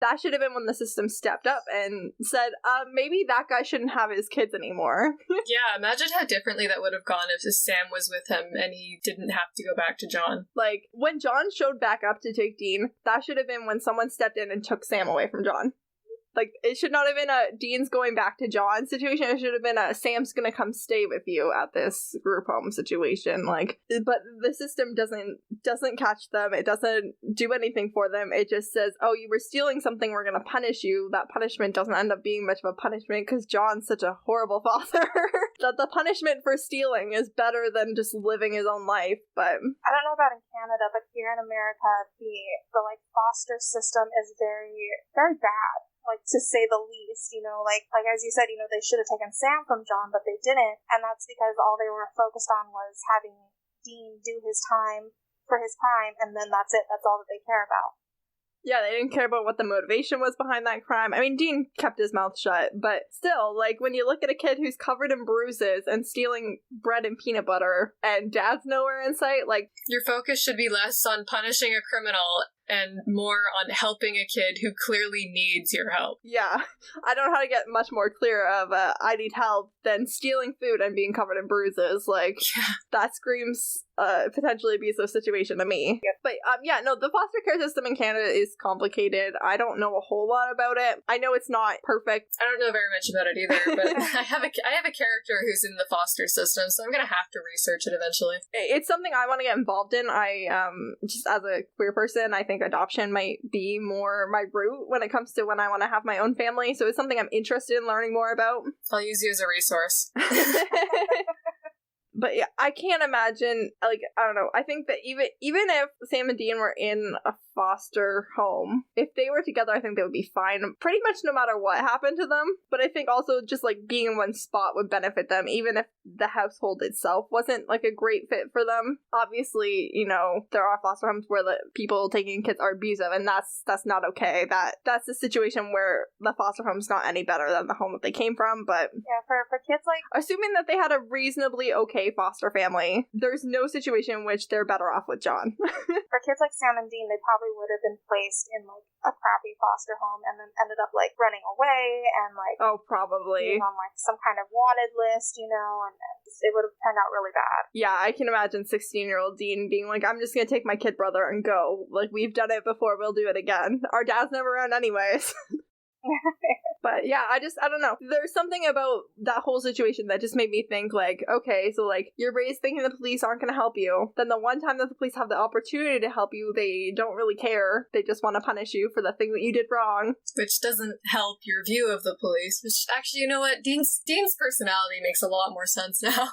that should have been when the system stepped up and said, maybe that guy shouldn't have his kids anymore. Yeah, imagine how differently that would have gone if Sam was with him and he didn't have to go back to John. Like, when John showed back up to take Dean, that should have been when someone stepped in and took Sam away from John. Like, it should not have been a Dean's going back to John situation. It should have been a Sam's gonna come stay with you at this group home situation. Like, but the system doesn't catch them. It doesn't do anything for them. It just says, oh, you were stealing something, we're gonna punish you. That punishment doesn't end up being much of a punishment because John's such a horrible father that the punishment for stealing is better than just living his own life. But I don't know about in Canada, but here in America, the like foster system is very, very bad. Like, to say the least, like as you said, they should have taken Sam from John, but they didn't, and that's because all they were focused on was having Dean do his time for his crime, and then that's it. That's all that they care about. Yeah, they didn't care about what the motivation was behind that crime. I mean, Dean kept his mouth shut, but still, like, when you look at a kid who's covered in bruises and stealing bread and peanut butter, and dad's nowhere in sight, like... Your focus should be less on punishing a criminal and more on helping a kid who clearly needs your help. Yeah, I don't know how to get much more clear of I need help than stealing food and being covered in bruises. Like, that screams potentially abusive situation to me. Yep. But the foster care system in Canada is complicated. I don't know a whole lot about it. I know it's not perfect. I don't know very much about it either, but I have a character who's in the foster system, so I'm gonna have to research it eventually. It's something I want to get involved in. I just as a queer person, I think adoption might be more my route when it comes to when I want to have my own family. So it's something I'm interested in learning more about. I'll use you as a resource. But yeah, I can't imagine, like, I don't know, I think that even if Sam and Dean were in a foster home, if they were together, I think they would be fine, pretty much no matter what happened to them. But I think also just, like, being in one spot would benefit them, even if the household itself wasn't, like, a great fit for them. Obviously, there are foster homes where the people taking kids are abusive, and that's not okay. That's a situation where the foster home's not any better than the home that they came from, but... Yeah, for kids like... Assuming that they had a reasonably okay foster family, there's no situation in which they're better off with John. For kids like Sam and Dean, they probably would have been placed in like a crappy foster home and then ended up like running away and like probably being on like some kind of wanted list, and it would have turned out really bad. Yeah, I can imagine 16-year-old Dean being like, I'm just gonna take my kid brother and go. Like, we've done it before, we'll do it again. Our dad's never around anyways. But yeah, I don't know. There's something about that whole situation that just made me think, like, okay, so like, you're raised thinking the police aren't gonna help you. Then the one time that the police have the opportunity to help you, they don't really care. They just want to punish you for the thing that you did wrong. Which doesn't help your view of the police. Which, actually, you know what? Dean's personality makes a lot more sense now.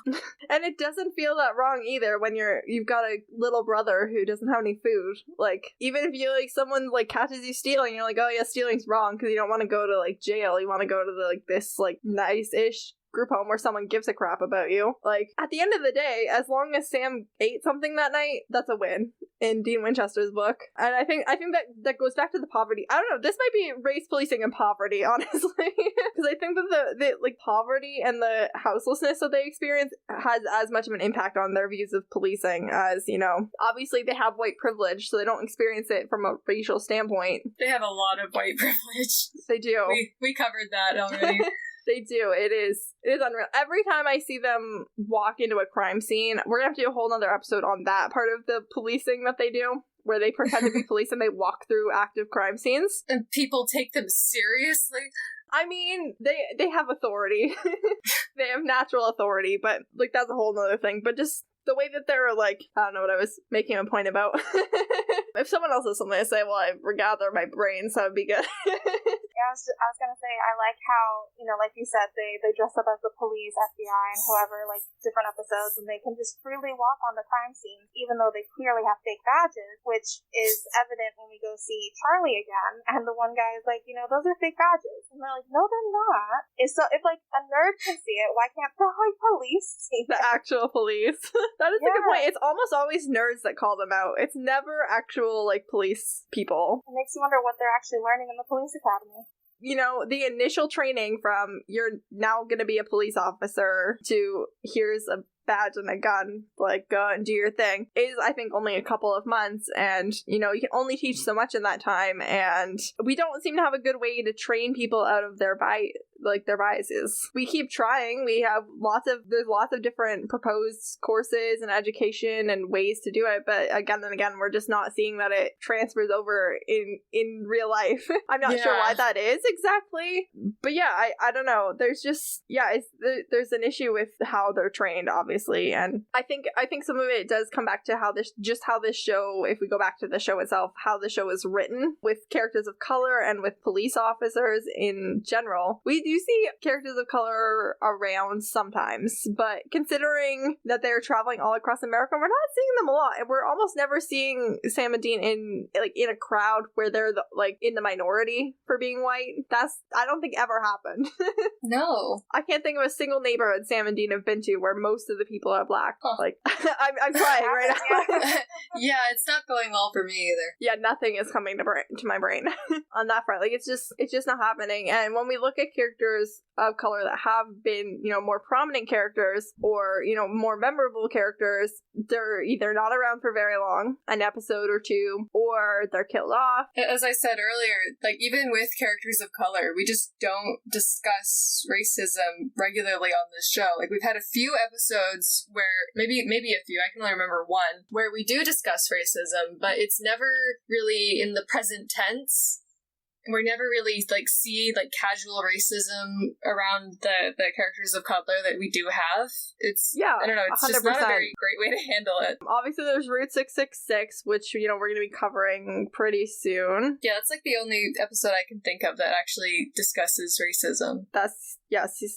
And it doesn't feel that wrong either when you've got a little brother who doesn't have any food. Like, even if someone like catches you stealing, you're like, oh yeah, stealing's wrong, because you don't want to go to like jail. You want to go to this like nice-ish group home where someone gives a crap about you. Like, at the end of the day, as long as Sam ate something that night, that's a win in Dean Winchester's book. And I think that goes back to the poverty. I don't know, this might be race policing and poverty, honestly. Because I think that the like poverty and the houselessness that they experience has as much of an impact on their views of policing as, obviously they have white privilege, so they don't experience it from a racial standpoint. They have a lot of white privilege. They do. We covered that already. They do. It is unreal. Every time I see them walk into a crime scene, we're gonna have to do a whole nother episode on that part of the policing that they do, where they pretend to be police and they walk through active crime scenes. And people take them seriously? I mean, they have authority. They have natural authority, but, like, that's a whole nother thing. But just the way that they're, like, I don't know what I was making a point about. If someone else has something to say while I regather my brains, that would be good. Yeah, I was gonna say, I like how, like you said, they dress up as the police, FBI, and whoever, like, different episodes, and they can just freely walk on the crime scene, even though they clearly have fake badges, which is evident when we go see Charlie again, and the one guy is like, those are fake badges, and they're like, no, they're not. If like, a nerd can see it, why can't the, like, police see it? The actual police. That is a good point. It's almost always nerds that call them out. It's never actual, like, police people. It makes you wonder what they're actually learning in the police academy. the initial training from you're now going to be a police officer to here's a badge and a gun, like, go and do your thing, is, I think, only a couple of months, and, you can only teach so much in that time, and we don't seem to have a good way to train people out of their biases. We keep trying. We have there's lots of different proposed courses and education and ways to do it, but again and again, we're just not seeing that it transfers over in real life. I'm not sure why that is exactly, but yeah, I don't know. There's just, there's an issue with how they're trained, obviously, and I think some of it does come back to how this show, if we go back to the show itself, how the show is written with characters of color and with police officers in general. We do see characters of color around sometimes, but considering that they're traveling all across America, we're not seeing them a lot, and we're almost never seeing Sam and Dean in a crowd where they're in the minority for being white. I don't think ever happened. No. I can't think of a single neighborhood Sam and Dean have been to where most of the people are black. Huh. I'm trying right now. Yeah, it's not going well for me either. Yeah, nothing is coming to my brain on that front. It's just not happening. And when we look at characters of color that have been, more prominent characters or, more memorable characters, they're either not around for very long, an episode or two, or they're killed off. As I said earlier, even with characters of color, we just don't discuss racism regularly on this show. We've had a few episodes where, maybe a few, I can only remember one, where we do discuss racism, but it's never really in the present tense. We're never really see casual racism around the characters of color that we do have. It's I don't know, it's 100%. Just not a very great way to handle it. Obviously there's Route 666, which we're going to be covering pretty soon. Yeah, that's the only episode I can think of that actually discusses racism. That's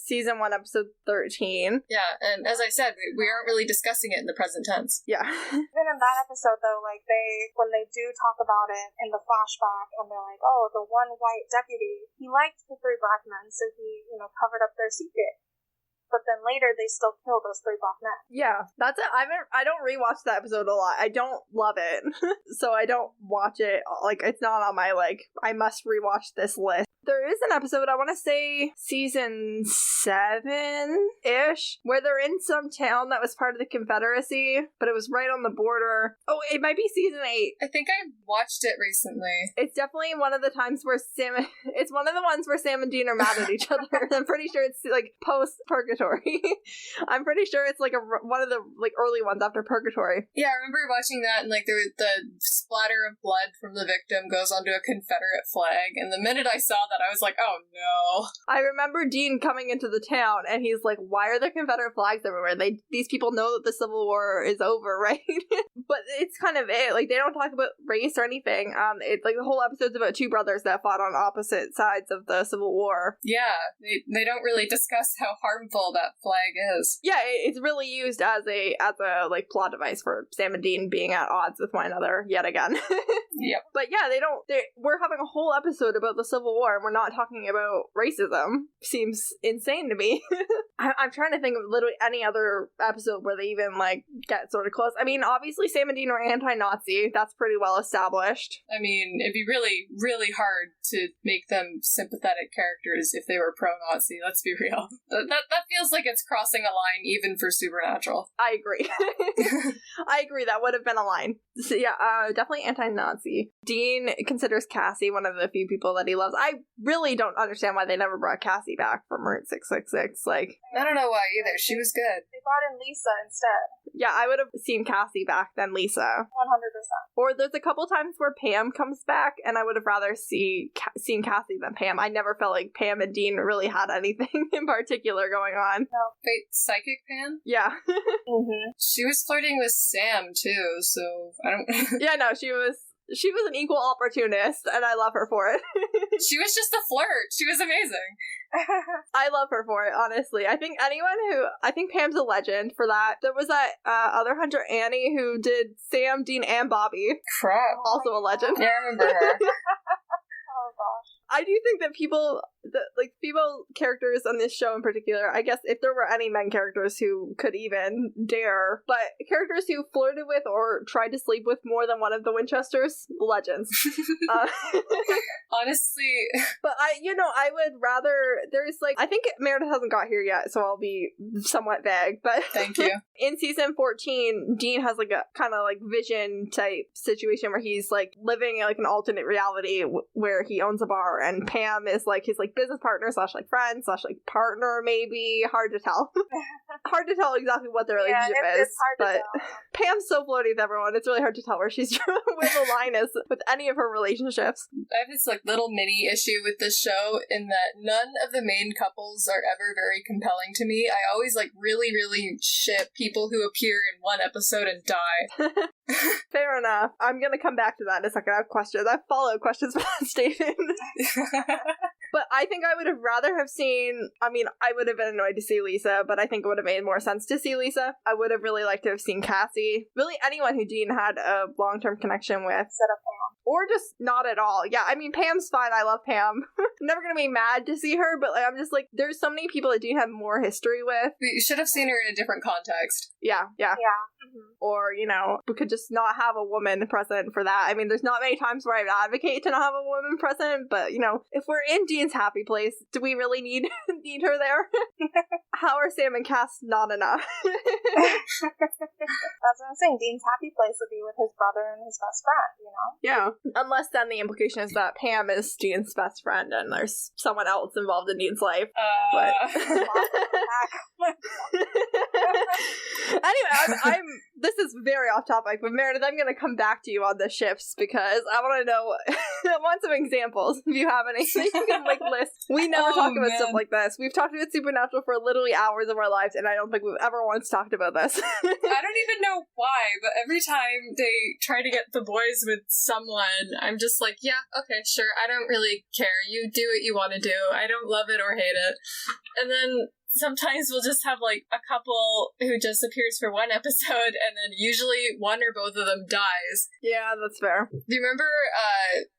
season 1, episode 13. Yeah, and as I said, we aren't really discussing it in the present tense. Yeah. Even in that episode, though, when they do talk about it in the flashback, and they're like, oh, the one white deputy, he liked the 3 black men, so he, covered up their secret. But then later, they still kill those 3 black men. Yeah, that's it. I don't rewatch that episode a lot. I don't love it, so I don't watch it. It's not on my, I must rewatch this list. There is an episode, I want to say season 7-ish, where they're in some town that was part of the Confederacy, but it was right on the border. Oh, it might be season 8. I think I watched it recently. It's definitely one of the times where it's one of the ones where Sam and Dean are mad at each other. I'm pretty sure it's post-Purgatory. I'm pretty sure it's one of the early ones after Purgatory. Yeah, I remember watching that, and the splatter of blood from the victim goes onto a Confederate flag, and the minute I saw that, I was like, oh no. I remember Dean coming into the town, and he's like, why are there Confederate flags everywhere? These people know that the Civil War is over, right? But it's kind of it. They don't talk about race or anything. It's the whole episode's about 2 brothers that fought on opposite sides of the Civil War. Yeah, they don't really discuss how harmful that flag is. Yeah, it's really used as a plot device for Sam and Dean being at odds with one another yet again. Yep. But yeah, we're having a whole episode about the Civil War, and we're not talking about racism. Seems insane to me. I'm trying to think of literally any other episode where they even get sort of close. I mean, obviously Sam and Dean are anti-Nazi. That's pretty well established. I mean, it'd be really, really hard to make them sympathetic characters if they were pro-Nazi. Let's be real. That feels like it's crossing a line even for Supernatural. I agree. I agree. That would have been a line. So yeah, definitely anti-Nazi. Dean considers Cassie one of the few people that he loves. I really don't understand why they never brought Cassie back from Route 666. I don't know why either. She was good. They brought in Lisa instead. Yeah, I would have seen Cassie back than Lisa. 100%. Or there's a couple times where Pam comes back, and I would have rather seen Cassie than Pam. I never felt like Pam and Dean really had anything in particular going on. No. Wait, Psychic Pam? Yeah. Mm-hmm. She was flirting with Sam, too, so I don't... Yeah, no, she was an equal opportunist, and I love her for it. She was just a flirt. She was amazing. I love her for it, honestly. I think Pam's a legend for that. There was that other hunter, Annie, who did Sam, Dean, and Bobby. Crap. Also a legend. Yeah, I remember her. Oh, God. I do think that people, like female characters on this show in particular, I guess if there were any men characters who could even dare, but characters who flirted with or tried to sleep with more than one of the Winchesters, legends. Honestly. But I would rather, there's like, I think Meredith hasn't got here yet, so I'll be somewhat vague, but thank you. In season 14, Dean has like a kind of like vision type situation where he's like living in like an alternate reality where he owns a bar, and Pam is like his like business partner / like friend / like partner, maybe. Hard to tell. Hard to tell exactly what their relationship is. It's hard but to tell. Pam's so floaty with everyone, it's really hard to tell where the line is with any of her relationships. I have this like little mini issue with this show in that none of the main couples are ever very compelling to me. I always like really, really ship people who appear in one episode and die. Fair enough. I'm gonna come back to that in a second. I have questions. I have follow-up questions for that statement. But I think I would have rather have seen, I mean, I would have been annoyed to see Lisa, but I think it would have made more sense to see Lisa. I would have really liked to have seen Cassie. Really anyone who Dean had a long-term connection with. Instead of Pam. Or just not at all. Yeah, I mean, Pam's fine. I love Pam. I'm never gonna be mad to see her, but like, I'm just like, there's so many people that Dean had more history with. We should have seen her in a different context. Yeah. Yeah. Mm-hmm. Or, we could just not have a woman present for that. I mean, there's not many times where I would advocate to not have a woman present, but, if we're in Dean's happy place, do we really need her there? How are Sam and Cass not enough? That's what I'm saying. Dean's happy place would be with his brother and his best friend, Yeah. Unless then the implication is that Pam is Dean's best friend and there's someone else involved in Dean's life. But anyway, this is very off topic, but Meredith, I'm going to come back to you on the shifts because I want to know, I want some examples if you have any. You can list. We never talk about stuff like this. We've talked about Supernatural for literally hours of our lives, and I don't think we've ever once talked about this. I don't even know why, but every time they try to get the boys with someone, I'm just like, yeah, okay, sure, I don't really care. You do what you want to do. I don't love it or hate it. And then sometimes we'll just have like a couple who just appears for one episode, and then usually one or both of them dies. Yeah, that's fair. Do you remember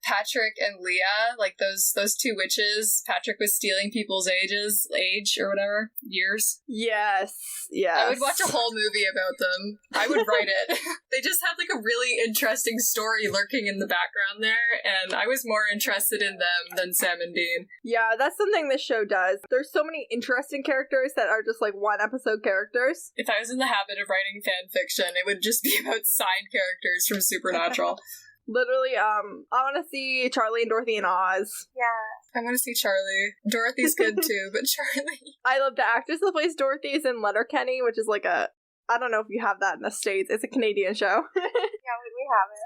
Patrick and Leah? Like those two witches? Patrick was stealing people's age or whatever. Years? Yes. I would watch a whole movie about them. I would write it. They just had like a really interesting story lurking in the background there, and I was more interested in them than Sam and Dean. Yeah, that's something this show does. There's so many interesting characters that are just like one episode characters. If I was in the habit of writing fan fiction, it would just be about side characters from Supernatural. Literally, I want to see Charlie and Dorothy in Oz. Yeah. I want to see Charlie. Dorothy's good too, but Charlie. I love the actress that plays Dorothy is in Letterkenny, which is like I don't know if you have that in the States. It's a Canadian show. Yeah, we have it.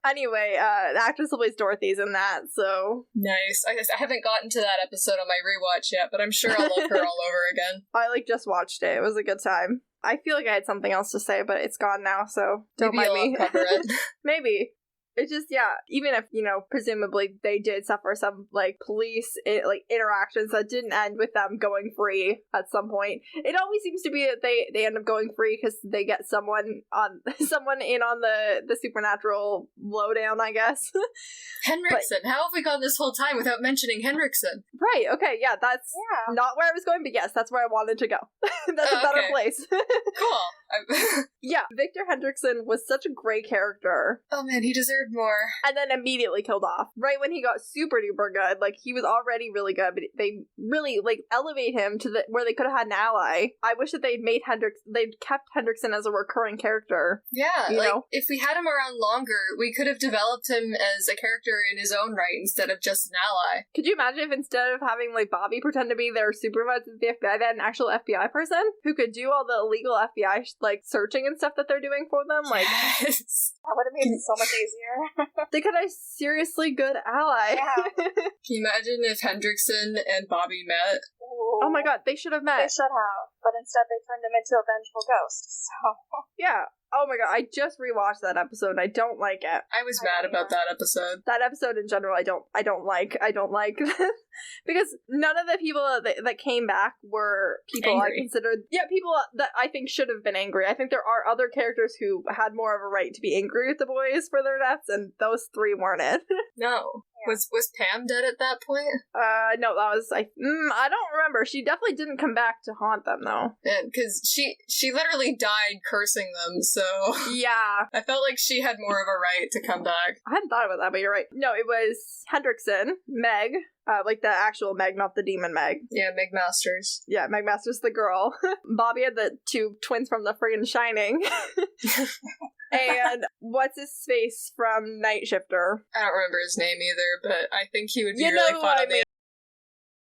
Anyway, the actress that plays Dorothy's in that, so... Nice. I haven't gotten to that episode on my rewatch yet, but I'm sure I'll love her all over again. I just watched it. It was a good time. I feel like I had something else to say, but it's gone now, so don't mind me. Cover it. Maybe. It's just, yeah, even if, presumably they did suffer some, police, interactions that didn't end with them going free at some point. It always seems to be that they end up going free because they get someone in on the Supernatural lowdown, I guess. Henriksen. How have we gone this whole time without mentioning Henriksen? Right, okay, yeah, that's not where I was going, but yes, that's where I wanted to go. That's a better place. Cool. Yeah, Victor Hendrickson was such a great character. Oh man, he deserved more. And then immediately killed off. Right when he got super duper good. He was already really good, but they really, elevate him to where they could have had an ally. I wish that they'd kept Hendrickson as a recurring character. Yeah, if we had him around longer, we could have developed him as a character in his own right instead of just an ally. Could you imagine if instead of having, Bobby pretend to be their supervisor at the FBI, they had an actual FBI person who could do all the illegal FBI, searching and stuff that they're doing for them? Yes. That would have made it so much easier. They could have a seriously good ally. Yeah. Can you imagine if Hendrickson and Bobby met? Ooh. Oh my god, they should have met. They should have, but instead they turned him into a vengeful ghost, so... Yeah. Oh my god, I just rewatched that episode and I don't like it. I was mad about that episode. That episode in general, I don't like. Because none of the people that came back were people angry. I considered... Yeah, people that I think should have been angry. I think there are other characters who had more of a right to be angry with the boys for their deaths, and those three weren't it. No. Was Pam dead at that point? No, that was I don't remember. She definitely didn't come back to haunt them though. Because she literally died cursing them, so Yeah. I felt like she had more of a right to come back. I hadn't thought about that, but you're right. No, it was Hendrickson, Meg, like the actual Meg, not the demon Meg. Yeah, Meg Masters. Yeah, Meg Masters the girl. Bobby had the two twins from the friggin' Shining. And what's his face from Night Shifter? I don't remember his name either, but I think he would be You really know fun what I on the mean.